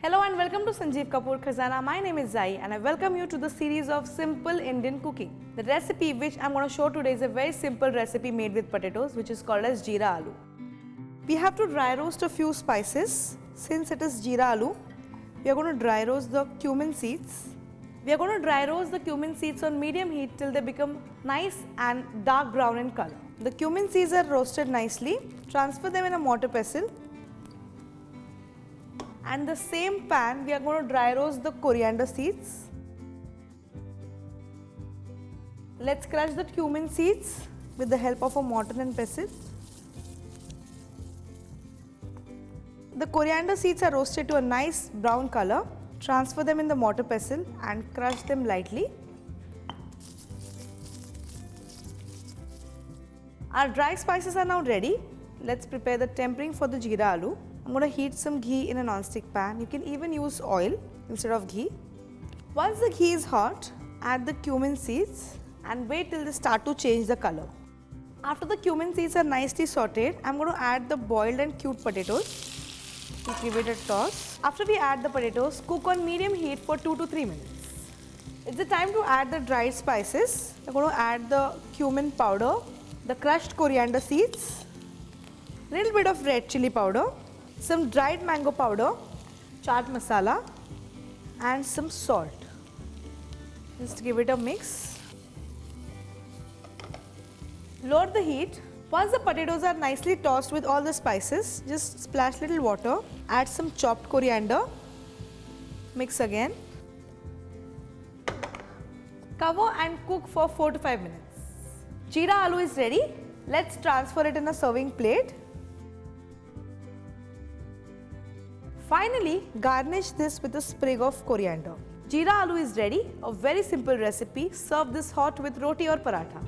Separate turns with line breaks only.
Hello and welcome to Sanjeev Kapoor Khazana. My name is Zai and I welcome you to the series of simple Indian cooking. The recipe which I'm going to show today is a very simple recipe made with potatoes which is called as Jeera Aloo. We have to dry roast a few spices. Since it is Jeera Aloo, we are going to dry roast the cumin seeds. We are going to dry roast the cumin seeds on medium heat till they become nice and dark brown in color. The cumin seeds are roasted nicely. Transfer them in a mortar pestle. And the same pan we are going to dry roast the coriander seeds. Let's crush the cumin seeds with the help of a mortar and pestle. The coriander seeds are roasted to a nice brown color. Transfer them in the mortar pestle and crush them lightly. Our dry spices are now ready. Let's prepare the tempering for the Jeera Aloo. I'm going to heat some ghee in a non-stick pan. You can even use oil instead of ghee. Once the ghee is hot, add the cumin seeds and wait till they start to change the color. After the cumin seeds are nicely sautéed, I'm going to add the boiled and cubed potatoes. Give it a toss. After we add the potatoes, cook on medium heat for 2 to 3 minutes. It's the time to add the dried spices. I'm going to add the cumin powder, the crushed coriander seeds, little bit of red chilli powder, some dried mango powder, chaat masala and some salt. Just give it a mix. Lower the heat. Once the potatoes are nicely tossed with all the spices, just splash little water, add some chopped coriander, mix again. Cover and cook for 4 to 5 minutes. Jeera Aloo is ready. Let's transfer it in a serving plate. Finally, garnish this with a sprig of coriander. Jeera Aloo is ready, a very simple recipe. Serve this hot with roti or paratha.